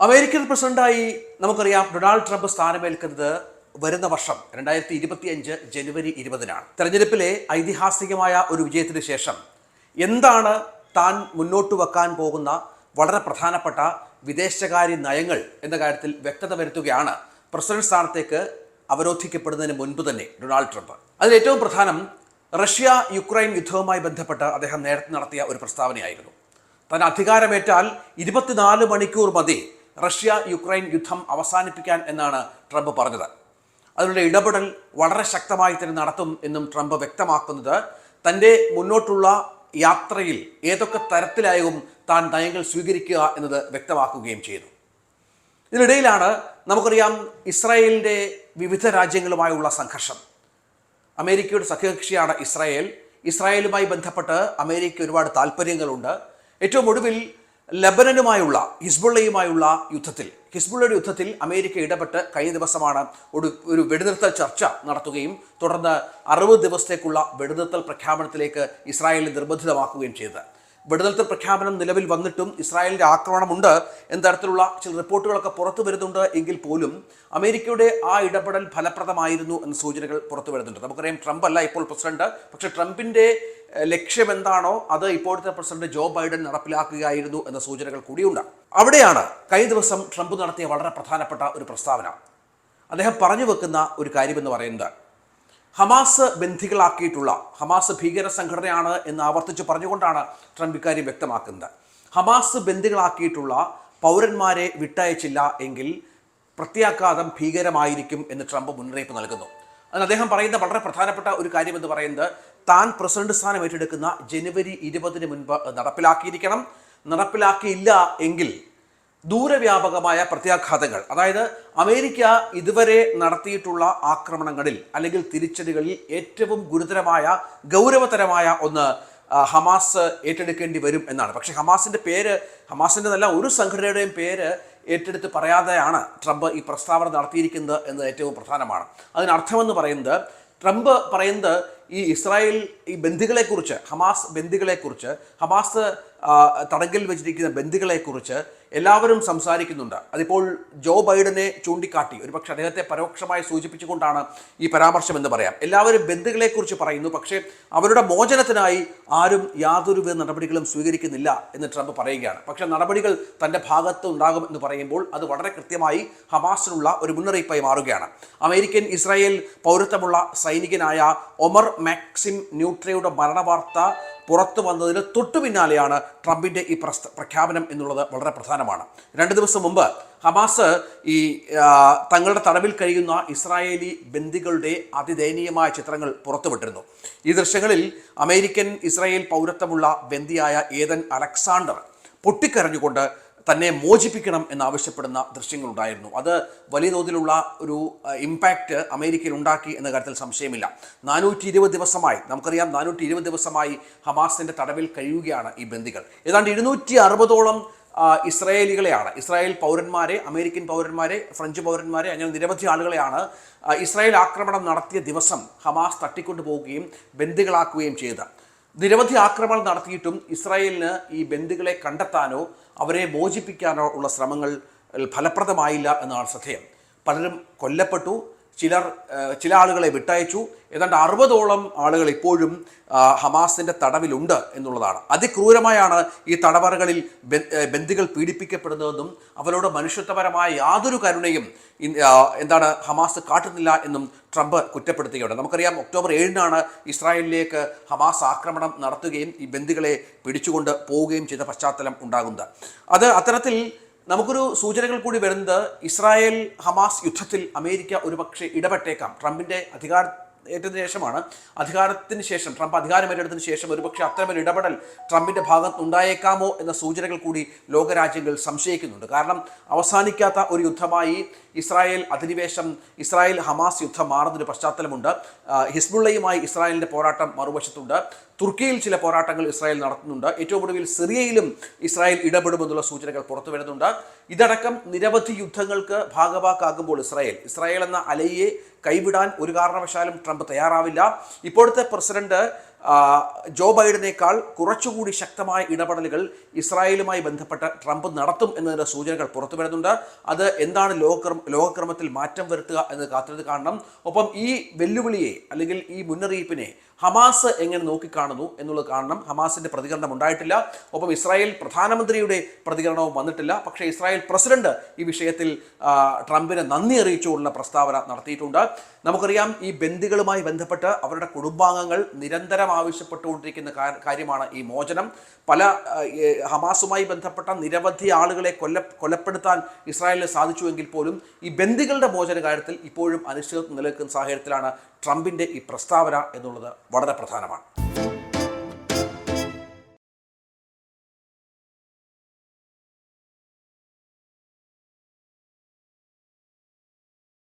American പ്രസിഡന്റായി നമുക്കറിയാം Donald Trump സ്ഥാനമേൽക്കുന്നത് വരുന്ന വർഷം 2025 ജനുവരി 20-നാണ്. തെരഞ്ഞെടുപ്പിലെ ഐതിഹാസികമായ ഒരു വിജയത്തിന് ശേഷം എന്താണ് താൻ മുന്നോട്ട് വെക്കാൻ പോകുന്ന വളരെ പ്രധാനപ്പെട്ട വിദേശകാര്യ നയങ്ങൾ എന്ന കാര്യത്തിൽ വ്യക്തത വരുത്തുകയാണ് പ്രസിഡന്റ് സ്ഥാനത്തേക്ക് അവരോധിക്കപ്പെടുന്നതിന് മുൻപ് തന്നെ ഡൊണാൾഡ് ട്രംപ്. അതിൽ ഏറ്റവും പ്രധാനം റഷ്യ യുക്രൈൻ യുദ്ധവുമായി ബന്ധപ്പെട്ട് അദ്ദേഹം നേരത്തെ നടത്തിയ ഒരു പ്രസ്താവനയായിരുന്നു. താൻ അധികാരമേറ്റാൽ 24 മണിക്കൂർ മതി റഷ്യ യുക്രൈൻ യുദ്ധം അവസാനിപ്പിക്കാൻ എന്നാണ് ട്രംപ് പറഞ്ഞത്. അതിനുള്ള ഇടപെടൽ വളരെ ശക്തമായി തന്നെ നടത്തും എന്നും ട്രംപ് വ്യക്തമാക്കുന്നത് തൻ്റെ മുന്നോട്ടുള്ള യാത്രയിൽ ഏതൊക്കെ തരത്തിലായും താൻ നയങ്ങൾ സ്വീകരിക്കുക എന്നത് വ്യക്തമാക്കുകയും ചെയ്തു. ഇതിനിടയിലാണ് നമുക്കറിയാം ഇസ്രായേലിൻ്റെ വിവിധ രാജ്യങ്ങളുമായുള്ള സംഘർഷം. അമേരിക്കയുടെ സഖ്യകക്ഷിയാണ് ഇസ്രായേലുമായി ബന്ധപ്പെട്ട് അമേരിക്ക ഒരുപാട് താല്പര്യങ്ങളുണ്ട്. ഏറ്റവും ഒടുവിൽ ലബനനുമായുള്ള ഹിസ്ബുള്ളയുമായുള്ള ഹിസ്ബുള്ളയുടെ യുദ്ധത്തിൽ അമേരിക്ക ഇടപെട്ട് കഴിഞ്ഞ ദിവസമാണ് ഒരു വെടിനിർത്തൽ ചർച്ച നടത്തുകയും തുടർന്ന് 60 ദിവസത്തേക്കുള്ള വെടിനിർത്തൽ പ്രഖ്യാപനത്തിലേക്ക് ഇസ്രായേലിനെ നിർബന്ധിതമാക്കുകയും ചെയ്തത്. വെടിനിർത്തൽ പ്രഖ്യാപനം നിലവിൽ വന്നിട്ടും ഇസ്രായേലിൻ്റെ ആക്രമണമുണ്ട് എന്ന തരത്തിലുള്ള ചില റിപ്പോർട്ടുകളൊക്കെ പുറത്തു വരുന്നുണ്ട് എങ്കിൽ പോലും അമേരിക്കയുടെ ആ ഇടപെടൽ ഫലപ്രദമായിരുന്നു എന്ന സൂചനകൾ പുറത്തു വരുന്നുണ്ട്. നമുക്കറിയാം ട്രംപ് അല്ല ഇപ്പോൾ പ്രസിഡന്റ്, പക്ഷേ ട്രംപിൻ്റെ ലക്ഷ്യം എന്താണോ അത് ഇപ്പോഴത്തെ പ്രസിഡന്റ് ജോ ബൈഡൻ നടപ്പിലാക്കുകയായിരുന്നു എന്ന സൂചനകൾ കൂടിയുണ്ട്. അവിടെയാണ് കഴിഞ്ഞ ദിവസം ട്രംപ് നടത്തിയ വളരെ പ്രധാനപ്പെട്ട ഒരു പ്രസ്താവന. അദ്ദേഹം പറഞ്ഞു വെക്കുന്ന ഒരു കാര്യമെന്ന് പറയുന്നത് ഹമാസ് ബന്ധികളാക്കിയിട്ടുള്ള ഹമാസ് ഭീകര സംഘടനയാണ് എന്ന് ആവർത്തിച്ച് പറഞ്ഞുകൊണ്ടാണ് ട്രംപ് ഇക്കാര്യം വ്യക്തമാക്കുന്നത്. ഹമാസ് ബന്ധികളാക്കിയിട്ടുള്ള പൗരന്മാരെ വിട്ടയച്ചില്ല എങ്കിൽ പ്രത്യാഘാതം ഭീകരമായിരിക്കും എന്ന് ട്രംപ് മുന്നറിയിപ്പ് നൽകുന്നു. അതിന് അദ്ദേഹം പറയുന്ന വളരെ പ്രധാനപ്പെട്ട ഒരു കാര്യമെന്ന് പറയുന്നത് താൻ പ്രസിഡന്റ് സ്ഥാനം ഏറ്റെടുക്കുന്ന ജനുവരി 20-ന് മുൻപ് നടപ്പിലാക്കിയില്ല എങ്കിൽ ദൂരവ്യാപകമായ പ്രത്യാഘാതങ്ങൾ, അതായത് അമേരിക്ക ഇതുവരെ നടത്തിയിട്ടുള്ള ആക്രമണങ്ങളിൽ അല്ലെങ്കിൽ തിരിച്ചടികളിൽ ഏറ്റവും ഗൗരവതരമായ ഒന്ന് ഹമാസ് ഏറ്റെടുക്കേണ്ടി വരും എന്നാണ്. പക്ഷേ ഹമാസിൻ്റെ നല്ല ഒരു സംഘടനയുടെയും പേര് ഏറ്റെടുത്ത് പറയാതെയാണ് ട്രംപ് ഈ പ്രസ്താവന നടത്തിയിരിക്കുന്നത് എന്നത് ഏറ്റവും പ്രധാനമാണ്. അതിനർത്ഥമെന്ന് പറയുന്നത് ട്രംപ് പറയുന്നത് ഈ ബന്ദികളെക്കുറിച്ച് ഹമാസ് തടങ്കലിൽ വെച്ചിരിക്കുന്ന ബന്ദികളെക്കുറിച്ച് എല്ലാവരും സംസാരിക്കുന്നുണ്ട്. അതിപ്പോൾ ജോ ബൈഡനെ ചൂണ്ടിക്കാട്ടി ഒരുപക്ഷെ അദ്ദേഹത്തെ പരോക്ഷമായി സൂചിപ്പിച്ചുകൊണ്ടാണ് ഈ പരാമർശം എന്ന് പറയാം. എല്ലാവരും ബന്ദികളെക്കുറിച്ച് പറയുന്നു, പക്ഷേ അവരുടെ മോചനത്തിനായി ആരും യാതൊരുവിധ നടപടികളും സ്വീകരിക്കുന്നില്ല എന്ന് ട്രംപ് പറയുകയാണ്. പക്ഷേ നടപടികൾ തൻ്റെ ഭാഗത്ത് ഉണ്ടാകും എന്ന് പറയുമ്പോൾ അത് വളരെ കൃത്യമായി ഹമാസിനുള്ള ഒരു മുന്നറിയിപ്പായി മാറുകയാണ്. അമേരിക്കൻ ഇസ്രായേൽ പൗരത്വമുള്ള സൈനികനായ ഒമർ മാക്സിം ന്യൂട്രയുടെ മരണവാർത്ത പുറത്തു വന്നതിന് തൊട്ടു പിന്നാലെയാണ് ട്രംപിൻ്റെ ഈ പ്രഖ്യാപനം എന്നുള്ളത് വളരെ പ്രധാനമാണ്. 2 ദിവസം മുമ്പ് ഹമാസ് തങ്ങളുടെ തടവിൽ കഴിയുന്ന ഇസ്രായേലി ബന്ദികളുടെ അതിദയനീയമായ ചിത്രങ്ങൾ പുറത്തുവിട്ടിരുന്നു. ഈ ദൃശ്യങ്ങളിൽ അമേരിക്കൻ ഇസ്രായേൽ പൗരത്വമുള്ള ബന്ദിയായ ഏദൻ അലക്സാണ്ടർ പൊട്ടിക്കരഞ്ഞുകൊണ്ട് തന്നെ മോചിപ്പിക്കണം എന്നാവശ്യപ്പെടുന്ന ദൃശ്യങ്ങളുണ്ടായിരുന്നു. അത് വലിയ തോതിലുള്ള ഒരു ഇമ്പാക്റ്റ് അമേരിക്കയിൽ ഉണ്ടാക്കി എന്ന കാര്യത്തിൽ സംശയമില്ല. 420 ദിവസമായി നമുക്കറിയാം 420 ദിവസമായി ഹമാസിൻ്റെ തടവിൽ കഴിയുകയാണ് ഈ ബന്ദികൾ. ഏതാണ്ട് 260ഓളം ഇസ്രായേൽ പൗരന്മാരെ, അമേരിക്കൻ പൗരന്മാരെ, ഫ്രഞ്ച് പൗരന്മാരെ, അങ്ങനെ നിരവധി ആളുകളെയാണ് ഇസ്രായേൽ ആക്രമണം നടത്തിയ ദിവസം ഹമാസ് തട്ടിക്കൊണ്ടു പോവുകയും ബന്ദികളാക്കുകയും ചെയ്തത്. നിരവധി ആക്രമണം നടത്തിയിട്ടും ഇസ്രായേലിന് ഈ ബന്ദികളെ കണ്ടെത്താനോ അവരെ മോചിപ്പിക്കാനോ ഉള്ള ശ്രമങ്ങൾ ഫലപ്രദമായില്ല എന്നാണ് ശ്രദ്ധേയം. പലരും കൊല്ലപ്പെട്ടു, ചില ആളുകളെ വിട്ടയച്ചു. ഏതാണ്ട് 60ഓളം ആളുകൾ ഇപ്പോഴും ഹമാസിൻ്റെ തടവിലുണ്ട് എന്നുള്ളതാണ്. അതിക്രൂരമായാണ് ഈ തടവറകളിൽ ബന്ദികൾ പീഡിപ്പിക്കപ്പെടുന്നതെന്നും അവരോട് മനുഷ്യത്വപരമായ യാതൊരു കരുണയും ഹമാസ് കാട്ടുന്നില്ല എന്നും ട്രംപ് കുറ്റപ്പെടുത്തുകയുണ്ട്. നമുക്കറിയാം ഒക്ടോബർ 7-നാണ് ഇസ്രായേലിലേക്ക് ഹമാസ് ആക്രമണം നടത്തുകയും ഈ ബന്ദികളെ പിടിച്ചുകൊണ്ട് പോവുകയും ചെയ്ത പശ്ചാത്തലം ഉണ്ടാകുന്നത്. അത്തരത്തിൽ നമുക്കൊരു സൂചനകൾ കൂടി വരുന്നത് ഇസ്രായേൽ ഹമാസ് യുദ്ധത്തിൽ അമേരിക്ക ഒരുപക്ഷെ ഇടപെട്ടേക്കാം. ട്രംപിൻ്റെ ട്രംപ് അധികാരമേറ്റെടുത്തതിന് ശേഷം ഒരുപക്ഷെ അത്തരമൊരു ഇടപെടൽ ട്രംപിൻ്റെ ഭാഗത്ത് ഉണ്ടായേക്കാമോ എന്ന സൂചനകൾ കൂടി ലോകരാജ്യങ്ങൾ സംശയിക്കുന്നുണ്ട്. കാരണം അവസാനിക്കാത്ത ഒരു യുദ്ധമായി ഇസ്രായേൽ ഹമാസ് യുദ്ധം മാറുന്നൊരു പശ്ചാത്തലമുണ്ട്. ഹിസ്ബുള്ളയുമായി ഇസ്രായേലിൻ്റെ പോരാട്ടം മറുവശത്തുണ്ട്. തുർക്കിയിൽ ചില പോരാട്ടങ്ങൾ ഇസ്രായേൽ നടത്തുന്നുണ്ട്. ഏറ്റവും ഒടുവിൽ സിറിയയിലും ഇസ്രായേൽ ഇടപെടുമെന്നുള്ള സൂചനകൾ പുറത്തു വരുന്നുണ്ട്. ഇതടക്കം നിരവധി യുദ്ധങ്ങൾക്ക് ഭാഗവാക്കാകുമ്പോൾ ഇസ്രായേൽ എന്ന അലയെ കൈവിടാൻ ഒരു കാരണവശാലും ട്രംപ് തയ്യാറാവില്ല. ഇപ്പോഴത്തെ പ്രസിഡന്റ് ജോ ബൈഡനേക്കാൾ കുറച്ചുകൂടി ശക്തമായ ഇടപെടലുകൾ ഇസ്രായേലുമായി ബന്ധപ്പെട്ട് ട്രംപ് നടത്തും എന്നതിൻ്റെ സൂചനകൾ പുറത്തു വരുന്നുണ്ട്. അത് എന്താണ് ലോകക്രമത്തിൽ മാറ്റം വരുത്തുക എന്ന് കാത്തിരുന്ന് കാണണം. ഒപ്പം ഈ വെല്ലുവിളിയെ അല്ലെങ്കിൽ ഈ മുന്നറിയിപ്പിനെ ഹമാസ് എങ്ങനെ നോക്കിക്കാണുന്നു എന്നുള്ളത് കാണണം. ഹമാസിൻ്റെ പ്രതികരണം ഉണ്ടായിട്ടില്ല. ഒപ്പം ഇസ്രായേൽ പ്രധാനമന്ത്രിയുടെ പ്രതികരണവും വന്നിട്ടില്ല. പക്ഷേ ഇസ്രായേൽ പ്രസിഡന്റ് ഈ വിഷയത്തിൽ ട്രംപിന് നന്ദി അറിയിച്ചുകൊണ്ടുള്ള പ്രസ്താവന നടത്തിയിട്ടുണ്ട്. നമുക്കറിയാം, ഈ ബന്ദികളുമായി ബന്ധപ്പെട്ട് അവരുടെ കുടുംബാംഗങ്ങൾ നിരന്തരം ആവശ്യപ്പെട്ടുകൊണ്ടിരിക്കുന്ന കാര്യമാണ് ഈ മോചനം. പല ഹമാസുമായി ബന്ധപ്പെട്ട നിരവധി ആളുകളെ കൊലപ്പെടുത്താൻ ഇസ്രായേലിന് സാധിച്ചുവെങ്കിൽ പോലും ഈ ബന്ദികളുടെ മോചന കാര്യത്തിൽ ഇപ്പോഴും അനിശ്ചിതത്വം നിലനിൽക്കുന്ന സാഹചര്യത്തിലാണ് ട്രംപിൻ്റെ ഈ പ്രസ്താവന എന്നുള്ളത് വളരെ പ്രധാനമാണ്.